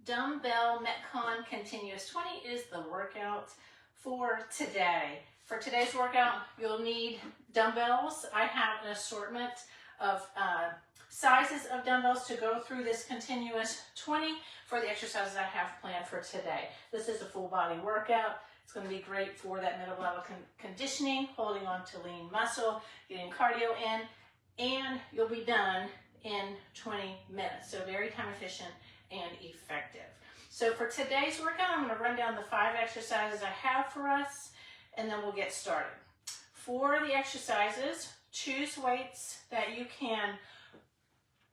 Dumbbell Metcon Continuous 20 is the workout for today. For today's workout, you'll need dumbbells. I have an assortment of sizes of dumbbells to go through this continuous 20 for the exercises I have planned for today. This is a full body workout. It's going to be great for that metabolic conditioning, holding on to lean muscle, getting cardio in, and you'll be done in 20 minutes. So very time efficient and effective. So for today's workout, I'm going to run down the 5 exercises I have for us, and then we'll get started. For the exercises, choose weights that you can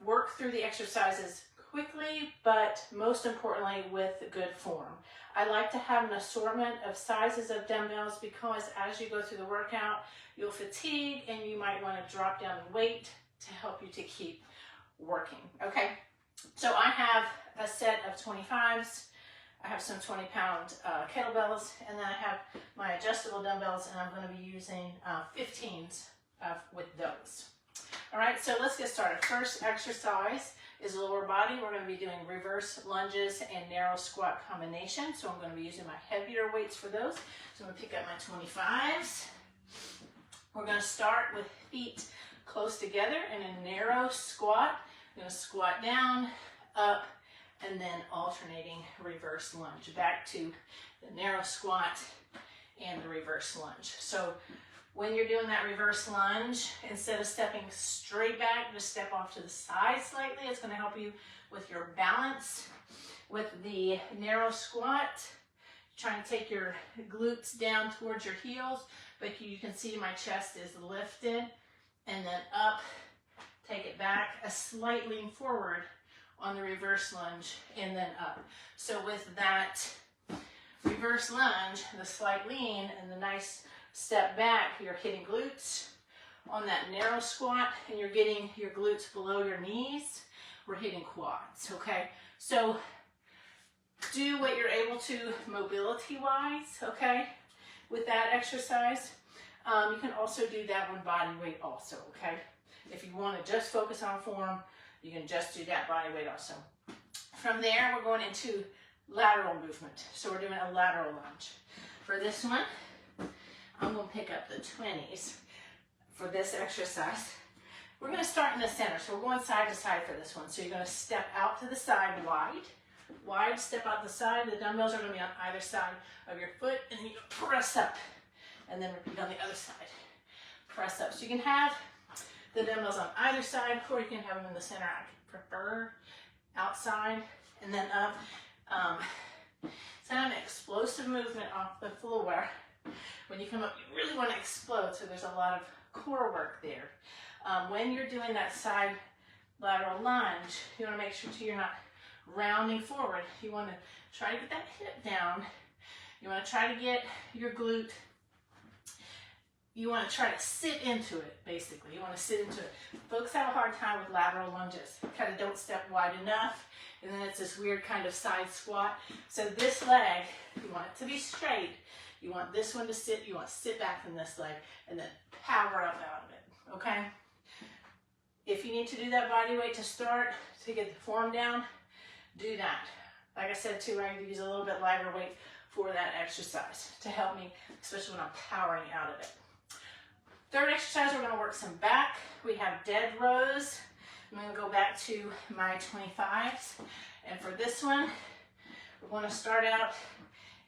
work through the exercises quickly, but most importantly with good form. I like to have an assortment of sizes of dumbbells because as you go through the workout, you'll fatigue and you might want to drop down in weight to help you to keep working. Okay, so I have a set of 25s. I have some 20-pound kettlebells, and then I have my adjustable dumbbells, and I'm going to be using 15s with those. All right, so let's get started. First exercise is lower body. We're going to be doing reverse lunges and narrow squat combination. So I'm going to be using my heavier weights for those. So I'm going to pick up my 25s. We're going to start with feet close together in a narrow squat. I'm going to squat down, up, and then alternating reverse lunge. Back to the narrow squat and the reverse lunge. So when you're doing that reverse lunge, instead of stepping straight back, just step off to the side slightly. It's going to help you with your balance. With the narrow squat, trying to take your glutes down towards your heels, but you can see my chest is lifted, and then up, take it back, a slight lean forward on the reverse lunge, and then up. So with that reverse lunge, the slight lean and the nice step back, you're hitting glutes on that narrow squat, and you're getting your glutes below your knees. We're hitting quads, okay? So do what you're able to mobility-wise, okay, with that exercise. You can also do that one body weight also, okay? If you want to just focus on form, you can just do that body weight also. From there, we're going into lateral movement. So we're doing a lateral lunge. For this one, I'm going to pick up the 20s for this exercise. We're going to start in the center. So we're going side to side for this one. So you're going to step out to the side wide, step out the side. The dumbbells are going to be on either side of your foot, and then you press up, and then repeat on the other side. Press up. So you can have the dumbbells on either side, or you can have them in the center. I prefer outside and then up. It's kind of an explosive movement off the floor. When you come up, you really want to explode, so there's a lot of core work there. When you're doing that side lateral lunge, you want to make sure you're not rounding forward. You want to try to get that hip down. You want to try to get your glute. You want to try to sit into it, basically. You want to sit into it. Folks have a hard time with lateral lunges. Kind of don't step wide enough, and then it's this weird kind of side squat. So this leg, you want it to be straight. You want this one to sit, you want to sit back in this leg, and then power up out of it, okay? If you need to do that body weight to start, to get the form down, do that. Like I said too, I use a little bit lighter weight for that exercise to help me, especially when I'm powering out of it. Third exercise, we're going to work some back. We have dead rows. I'm going to go back to my 25s. And for this one, we're going to start out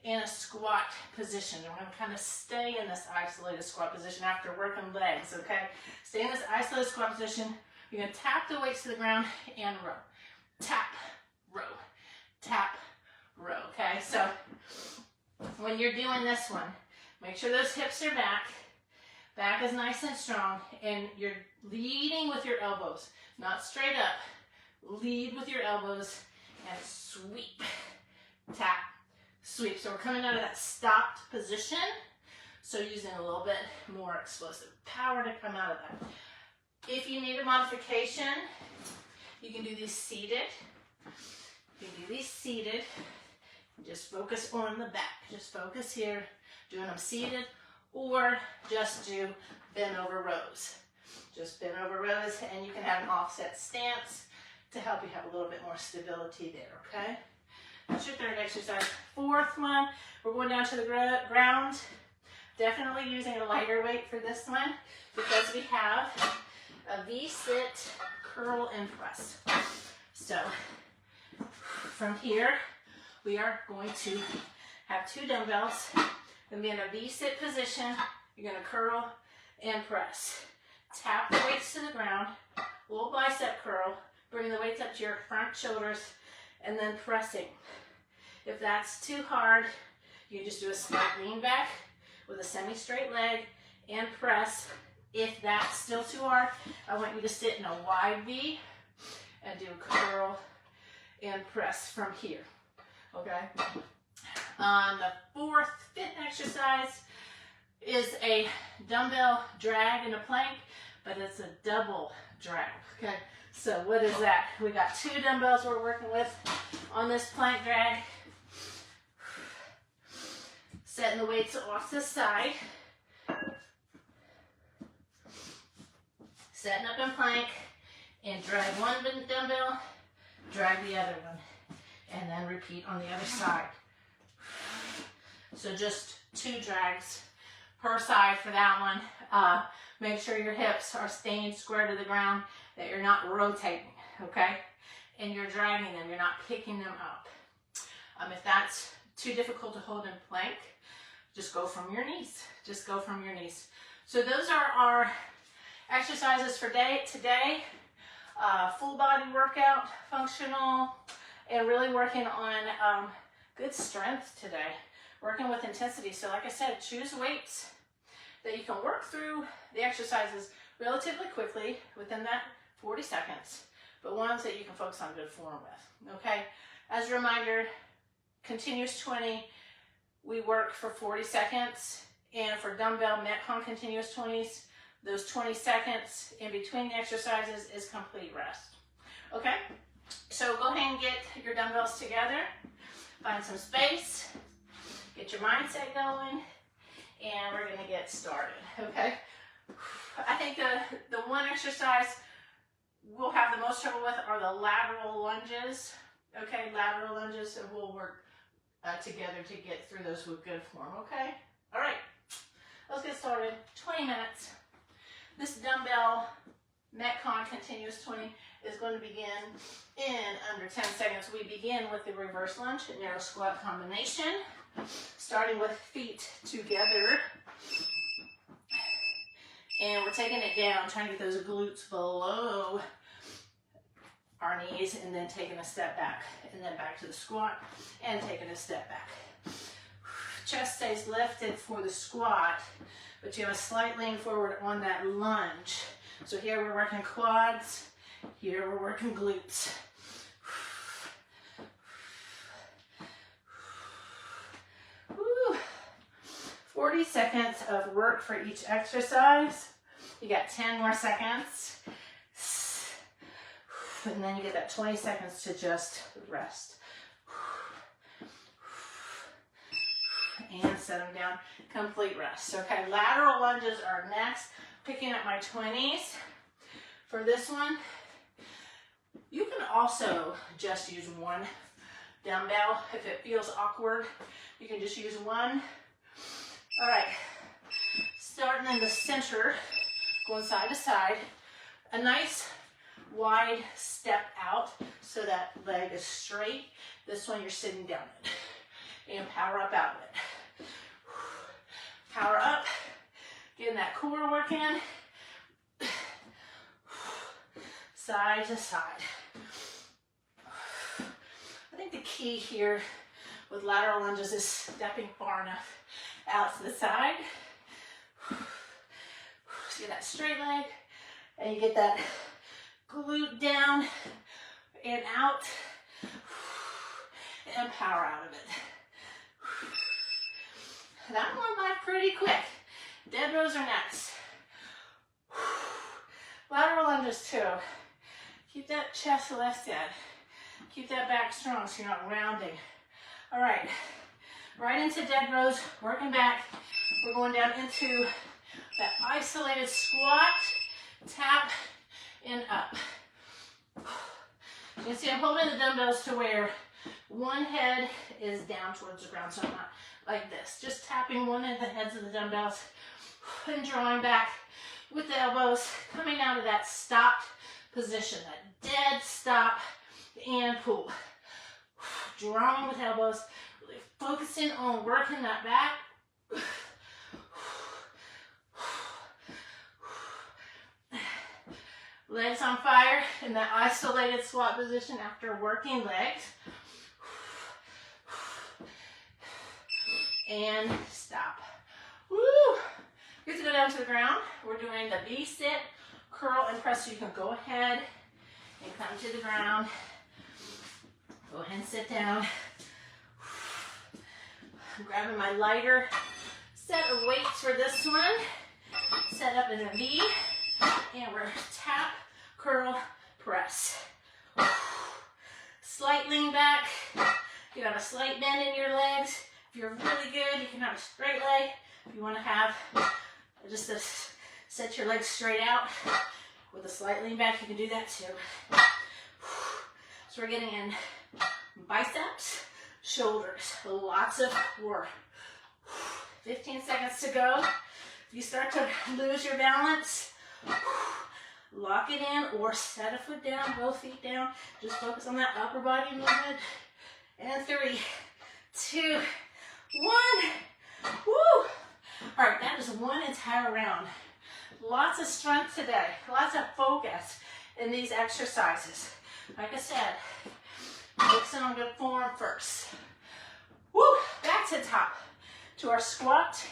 in a squat position. And we're going to kind of stay in this isolated squat position after working legs, okay? Stay in this isolated squat position. You're going to tap the weights to the ground and row. Tap, row, tap, row, okay? So when you're doing this one, make sure those hips are back. Back is nice and strong, and you're leading with your elbows, not straight up. Lead with your elbows and sweep, tap, sweep. So we're coming out of that stopped position, so using a little bit more explosive power to come out of that. If you need a modification, you can do these seated. You can do these seated. Just focus on the back. Just focus here, doing them seated, or just do bent over rows. Just bent over rows, and you can have an offset stance to help you have a little bit more stability there, okay? That's your third exercise. Fourth one, we're going down to the ground. Definitely using a lighter weight for this one because we have a V-sit, curl, and press. So from here, we are going to have 2 dumbbells. Then be in a V-sit position. You're going to curl and press. Tap the weights to the ground. Little bicep curl. Bring the weights up to your front shoulders and then pressing. If that's too hard, you can just do a slight lean back with a semi-straight leg and press. If that's still too hard, I want you to sit in a wide V and do curl and press from here, okay? The fifth exercise is a dumbbell drag in a plank, but it's a double drag, okay? So what is that? We got 2 dumbbells we're working with on this plank drag. Setting the weights off the side. Setting up in plank and drag one dumbbell, drag the other one, and then repeat on the other side. So just 2 drags per side for that one. Make sure your hips are staying square to the ground, that you're not rotating, okay? And you're dragging them, you're not picking them up. If that's too difficult to hold in plank, just go from your knees. Just go from your knees. So those are our exercises for today. Full body workout, functional, and really working on good strength today. Working with intensity. So like I said, choose weights that you can work through the exercises relatively quickly within that 40 seconds, but ones that you can focus on good form with, okay? As a reminder, continuous 20, we work for 40 seconds, and for dumbbell Metcon continuous 20s, those 20 seconds in between the exercises is complete rest, okay? So go ahead and get your dumbbells together, find some space, get your mindset going, and we're gonna get started, okay? I think the one exercise we'll have the most trouble with are the lateral lunges, okay? Lateral lunges, and we'll work together to get through those with good form, okay? All right, let's get started. 20 minutes. This dumbbell Metcon continuous 20 is going to begin in under 10 seconds. We begin with the reverse lunge and narrow squat combination, starting with feet together. And we're taking it down, trying to get those glutes below our knees, and then taking a step back, and then back to the squat, and taking a step back. Chest stays lifted for the squat, but you have a slight lean forward on that lunge. So here we're working quads, here we're working glutes. 40 seconds of work for each exercise. You got 10 more seconds. And then you get that 20 seconds to just rest. And set them down. Complete rest. Okay, lateral lunges are next. Picking up my 20s. For this one, you can also just use one dumbbell. If it feels awkward, you can just use one. All right, starting in the center, going side to side. A nice wide step out so that leg is straight. This one you're sitting down in. And power up out of it. Power up, getting that core work in. Side to side. I think the key here with lateral lunges is stepping far enough out to the side. So you get that straight leg, and you get that glute down and out, and power out of it. That one went pretty quick. Dead rows are next. Lateral lunges too. Keep that chest lifted. Keep that back strong so you're not rounding. All right, right into dead rows, working back. We're going down into that isolated squat, tap, and up. You can see I'm holding the dumbbells to where One head is down towards the ground, so I'm not like this. Just tapping one of the heads of the dumbbells and drawing back with the elbows, coming out of that stopped position, that dead stop and pull. Drawing with elbows, really focusing on working that back. Legs on fire in that isolated squat position after working legs. And stop. Woo! Good to go down to the ground. We're doing the V-sit, curl, and press. So you can go ahead and come to the ground. Go ahead and sit down. I'm grabbing my lighter set of weights for this one. Set up in a V. And we're tap, curl, press. Slight lean back. You have a slight bend in your legs. If you're really good, you can have a straight leg. If you want to have just to set your legs straight out with a slight lean back, you can do that too. So we're getting in biceps, shoulders, lots of work. 15 seconds to go. If you start to lose your balance, lock it in or set a foot down, both feet down. Just focus on that upper body movement. And 3, 2, 1. Woo! All right, that is one entire round. Lots of strength today, lots of focus in these exercises. Like I said, focusing on good form first. Woo! Back to the top, to our squat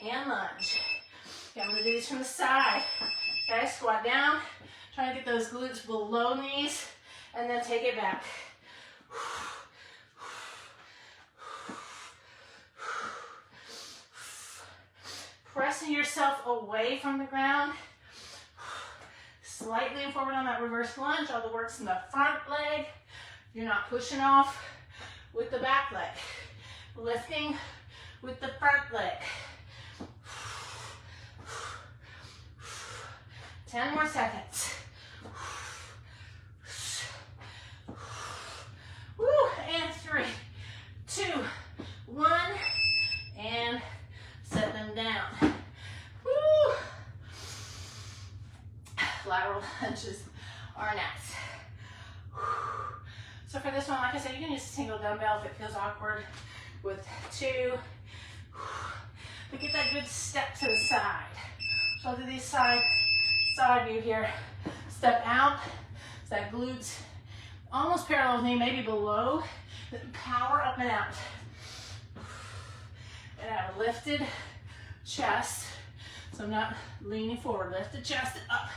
and lunge. Okay, I'm gonna do these from the side. Okay, squat down, try to get those glutes below knees, and then take it back. Pressing yourself away from the ground. Slightly forward on that reverse lunge. All the work's in the front leg. You're not pushing off with the back leg. Lifting with the front leg. 10 more seconds. Woo, and 3, 2, 1, and set them down. Woo! Lateral lunges are next. So for this one, like I said, you can use a single dumbbell if it feels awkward with 2. But get that good step to the side. So I'll do these side view here. Step out, so that glutes almost parallel with me, maybe below. Then power up and out. And I have a lifted chest, so I'm not leaning forward. Lift the chest up.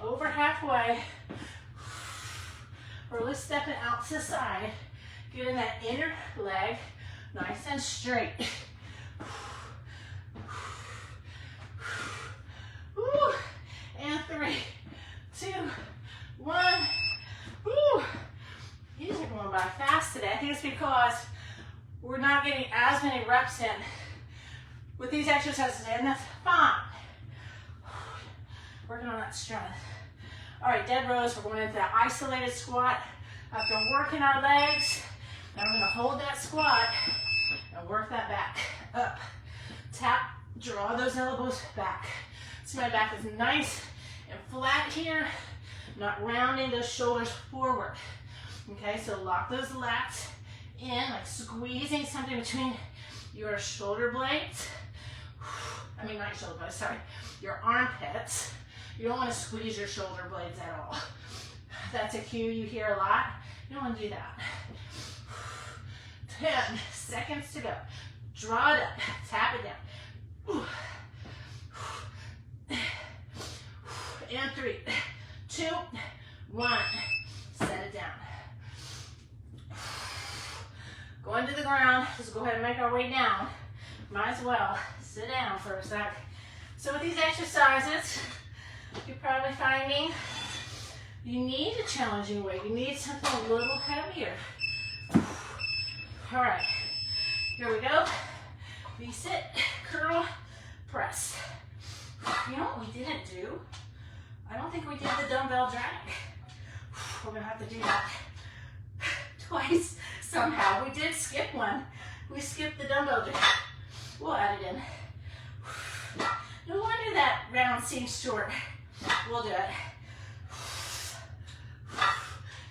Over halfway. Really stepping out to the side. Getting that inner leg nice and straight. Woo. And 3, 2, 1. Woo. These are going by fast today. I think it's because we're not getting as many reps in with these exercises, and that's fine. Working on that strength. All right, dead rows. We're going into that isolated squat. After working our legs, now we're going to hold that squat and work that back up. Tap, draw those elbows back. So my back is nice and flat here, not rounding those shoulders forward. Okay, so lock those lats in, like squeezing something between your shoulder blades. I mean, not your shoulder blades, sorry, your armpits. You don't want to squeeze your shoulder blades at all. That's a cue you hear a lot. You don't want to do that. 10 seconds to go. Draw it up, tap it down. And 3, 2, 1. Set it down. Going to the ground. Let's go ahead and make our way down. Might as well sit down for a sec. So with these exercises, you're probably finding you need a challenging weight. You need something a little heavier. All right, here we go. V-sit, curl, press. You know what we didn't do? I don't think we did the dumbbell drag. We're gonna have to do that twice somehow. We did skip one. We skipped the dumbbell drag. We'll add it in. No wonder that round seems short. We'll do it.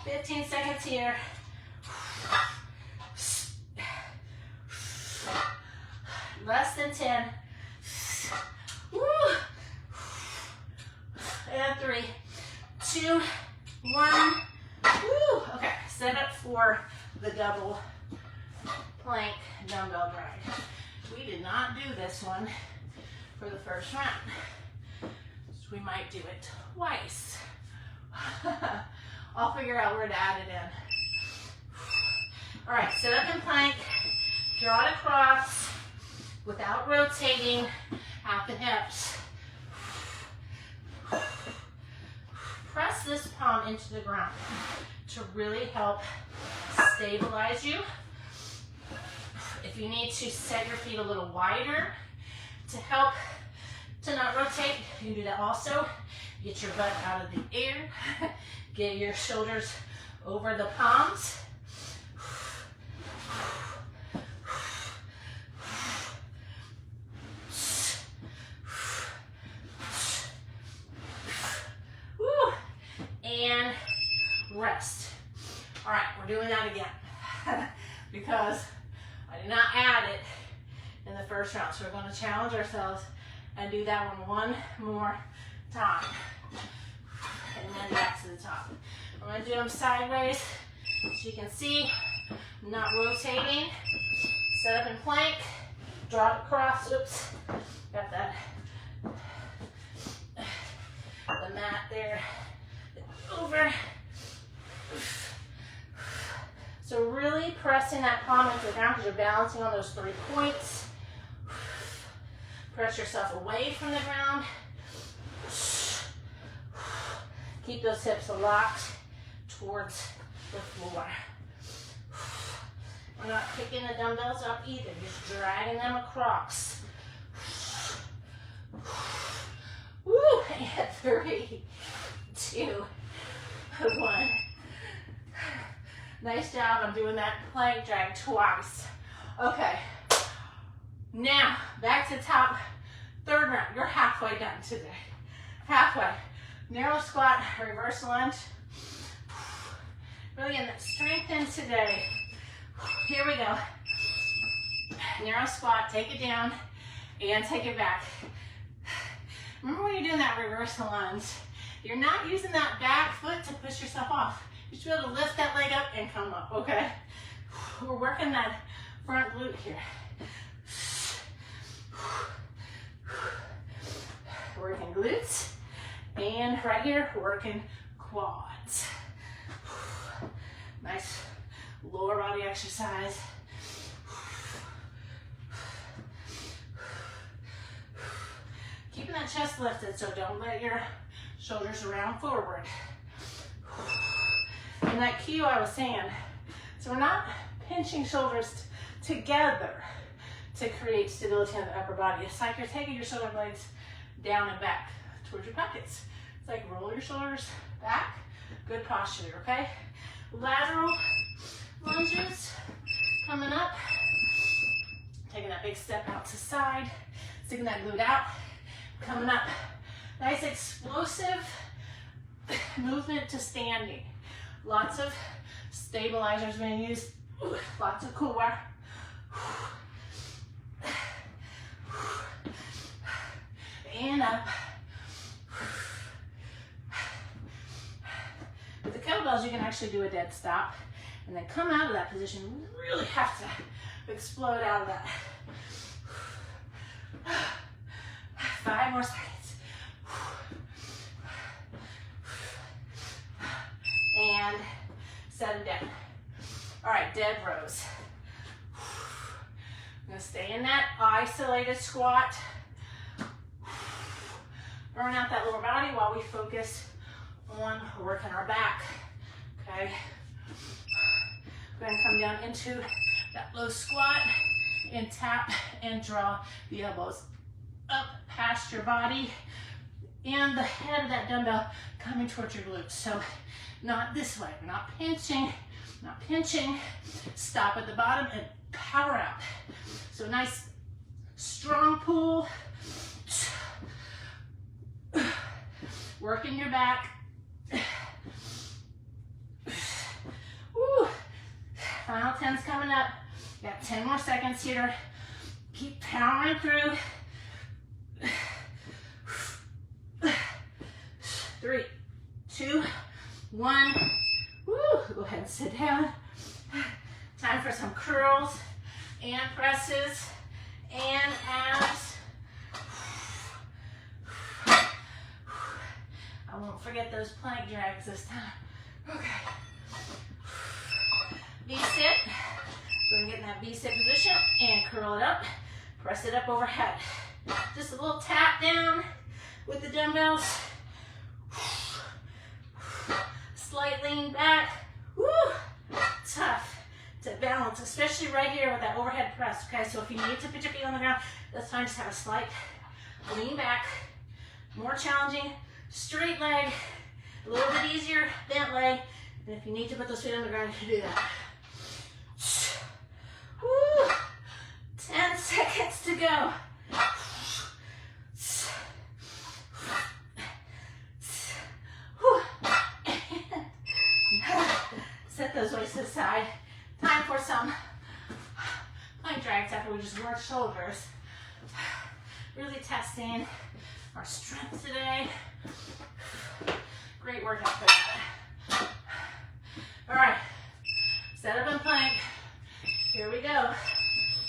15 seconds here. Less than 10. Woo. And 3, 2, 1. Woo. Okay, set up for the double plank dumbbell drag. We did not do this one for the first round. So we might do it twice. I'll figure out where to add it in. All right, sit up in plank, draw it across without rotating at the hips. Press this palm into the ground to really help stabilize you. If you need to set your feet a little wider to help to not rotate, you can do that also. Get your butt out of the air. Get your shoulders over the palms. Woo. And rest. All right, we're doing that again because I did not add it in the first round. So we're going to challenge ourselves and do that one more time. And then back to the top. I'm going to do them sideways so you can see I'm not rotating. Set up in plank, draw it across. Oops, got that. The mat there. Over. So really pressing that palm into the ground because you're balancing on those 3 points. Press yourself away from the ground. Keep those hips locked towards the floor. We're not picking the dumbbells up either, just dragging them across. Woo! And 3, 2, 1. Nice job. I'm doing that plank drag twice. Okay. Now, back to top. 3rd round. You're halfway done today. Halfway. Narrow squat, reverse lunge. Really getting that strength in today. Here we go. Narrow squat, take it down, and take it back. Remember when you're doing that reverse lunge, you're not using that back foot to push yourself off. You should be able to lift that leg up and come up, okay? We're working that front glute here. Working glutes. And right here, working quads. Nice lower body exercise. Keeping that chest lifted, so don't let your shoulders round forward. And that cue I was saying, so we're not pinching shoulders together to create stability in the upper body. It's like you're taking your shoulder blades down and back towards your pockets. It's like roll your shoulders back. Good posture, okay? Lateral lunges coming up. Taking that big step out to side. Sticking that glute out. Coming up. Nice explosive movement to standing. Lots of stabilizers being used. Lots of core. And up. With the kettlebells, you can actually do a dead stop and then come out of that position. You really have to explode out of that. 5 more seconds. And set it down. All right, dead rows. I'm gonna stay in that isolated squat. Burn out that lower body while we focus on working our back, okay? Go ahead and come down into that low squat and tap and draw the elbows up past your body. and the head of that dumbbell coming towards your glutes. So not this way, not pinching, not pinching. Stop at the bottom and power out. So nice strong pull. Working your back. Woo. Final 10's coming up. Got 10 more seconds here. Keep powering through. 3, 2, 1. Woo. Go ahead and sit down. Time for some curls and presses and abs. I won't forget those plank drags this time. Okay. V-sit. Go and get in that V-sit position and curl it up. Press it up overhead. Just a little tap down with the dumbbells. Slight lean back. Woo! Tough to balance, especially right here with that overhead press. Okay, so if you need to put your feet on the ground, that's fine. Just have a slight lean back. More challenging. Straight leg, a little bit easier, bent leg. And if you need to put those feet on the ground, you can do that. Woo. 10 seconds to go. Set those weights to the side. Time for some plank drags after we just worked shoulders. Really testing our strength today. Great workout for that. All right, set up in plank. Here we go.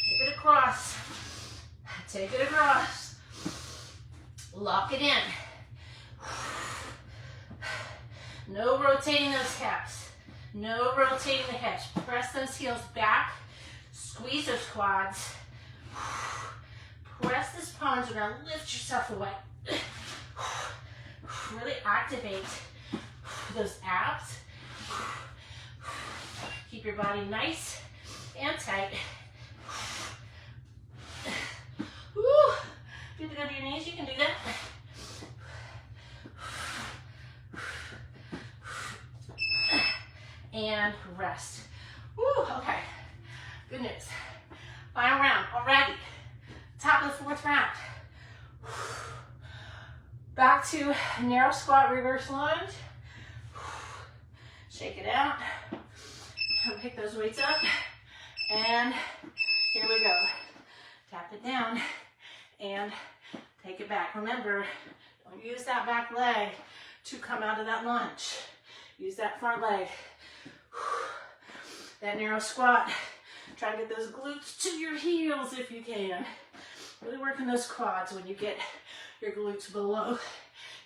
Take it across. Take it across. Lock it in. No rotating those calves. No rotating the hips. Press those heels back. Squeeze those quads. Press this palms around. Lift yourself away. Really activate those abs. Keep your body nice and tight. Woo. If you have to go to your knees, you can do that. And rest. Woo, okay. Good news. Final round already. Top of the 4th round. Back to narrow squat, reverse lunge. Shake it out. And pick those weights up. And here we go. Tap it down and take it back. Remember, don't use that back leg to come out of that lunge. Use that front leg. That narrow squat. Try to get those glutes to your heels if you can. Really working those quads when you get your glutes below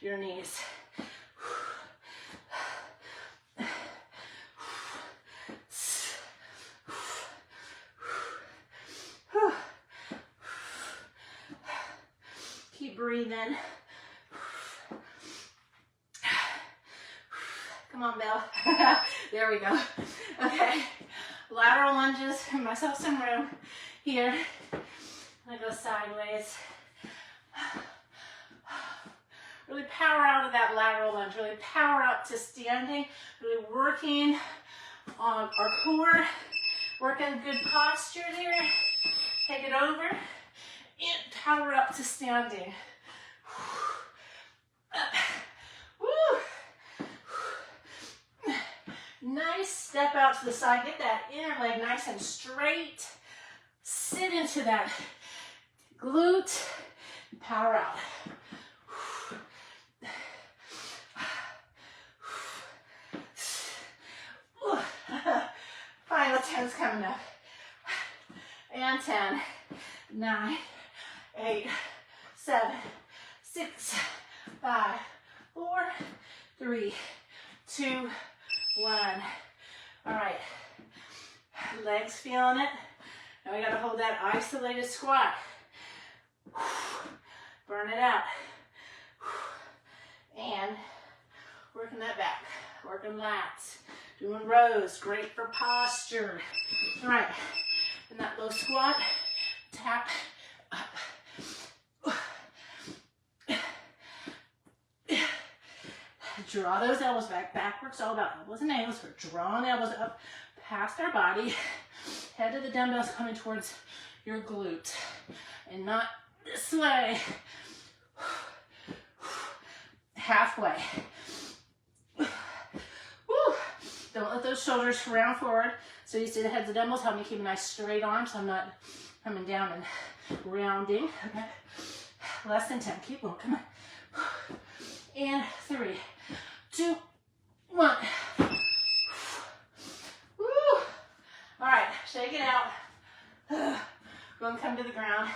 your knees. Keep breathing. Come on, Belle. There we go. Okay. Lateral lunges. Give myself some room here. I'm gonna go sideways. Really power out of that lateral lunge. Really power up to standing. Really working on our core. Working good posture there. Take it over. And power up to standing. Woo. Nice step out to the side. Get that inner leg nice and straight. Sit into that glute. Power out. Final 10's coming up. And 10, 9, 8, 7, 6, 5, 4, 3, 2, 1. All right. Legs feeling it. Now we gotta hold that isolated squat. Burn it out. And working that back. Working lats. Doing rows. Great for posture. All right. In that low squat, tap up. Draw those elbows back. Back work's all about elbows and ankles. We're drawing the elbows up past our body. Head of the dumbbells coming towards your glute. And not this way. Halfway. Woo. Don't let those shoulders round forward. So you see the heads of the dumbbells. Help me keep a nice straight arm so I'm not coming down and rounding. Okay. Less than 10. Keep going. Come on. And 3, 2, 1. Woo. All right. Shake it out. Go and come to the ground.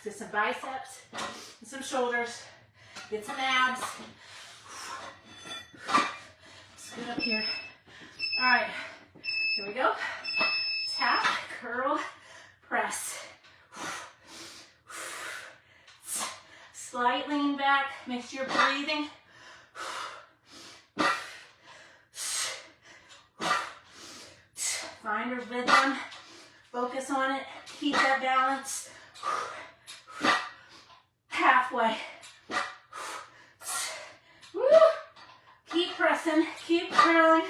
Do some biceps and some shoulders. Get some abs. Scoot up here. All right, here we go. Tap, curl, press. Slight lean back. Make sure you're breathing. Find your rhythm. Focus on it. Keep that balance. Halfway. Woo. Keep pressing, keep curling.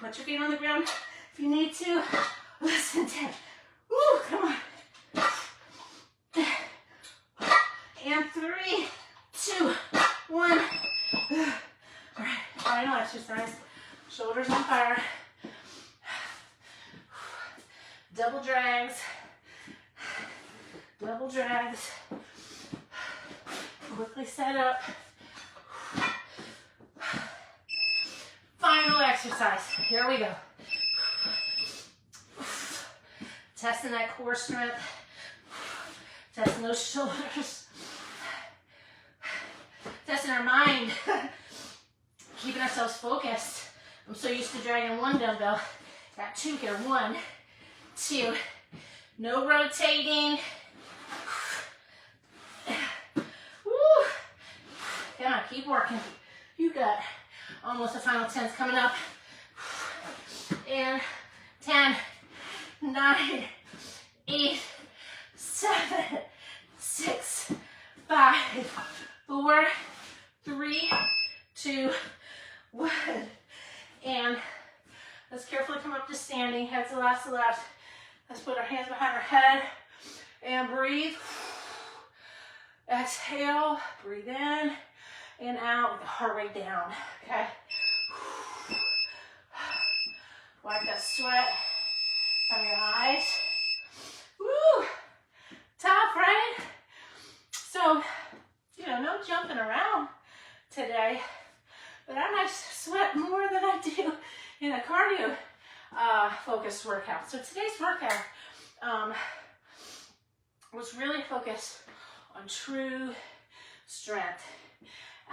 Put your feet on the ground if you need to. Less than 10. Woo, come on. And 3, 2, 1. All right, final exercise. Shoulders on fire. Double drags. Double drags. Quickly set up. Final exercise. Here we go. Testing that core strength. Testing those shoulders. Testing our mind. Keeping ourselves focused. I'm so used to dragging one dumbbell. Got 2 here. 1, 2. No rotating. Woo. Come on, keep working. You got almost the final 10s coming up. And 10, 9, 8, 7, 6, 5, 4, 3, 2, 1. And let's carefully come up to standing. Head to left, to left. Let's put our hands behind our head and breathe. Exhale, breathe in and out with the heart rate down, okay? Wipe that sweat from your eyes. Woo! Tough, right? So, no jumping around today, but I might sweat more than I do in a cardio focused workout. So today's workout was really focused on true strength.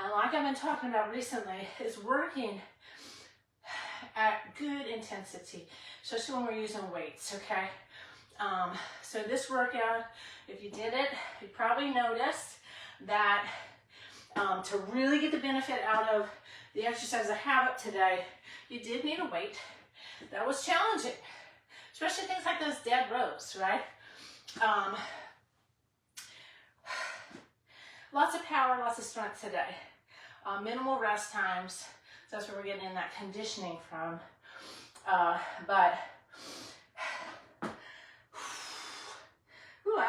And like I've been talking about recently, is working at good intensity, especially when we're using weights, okay? So this workout, if you did it, you probably noticed that to really get the benefit out of the exercise I have up today, you did need a weight. That was challenging, especially things like those dead rows, right? Lots of power, lots of strength today. Minimal rest times. So that's where we're getting in that conditioning from. I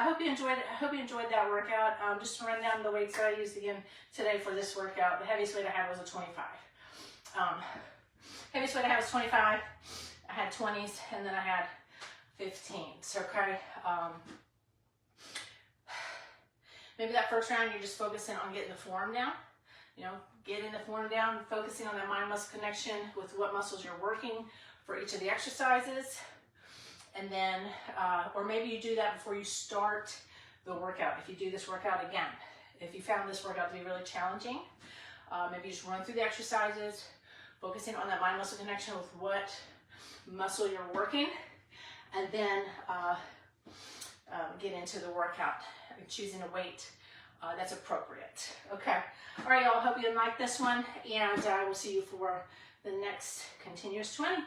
hope you enjoyed it. I hope you enjoyed that workout. Just to run down the weights that I used again today for this workout. The heaviest weight I had was a 25. Heaviest weight I had was 25. I had 20s, and then I had 15s. Okay. Maybe that first round you're just focusing on getting the form down. Getting the form down, focusing on that mind-muscle connection with what muscles you're working for each of the exercises. And then, or maybe you do that before you start the workout. If you do this workout again, if you found this workout to be really challenging, maybe you just run through the exercises, focusing on that mind-muscle connection with what muscle you're working, and then get into the workout, choosing a weight that's appropriate. Okay. All right, y'all. Hope you like this one, and I will see you for the next continuous 20.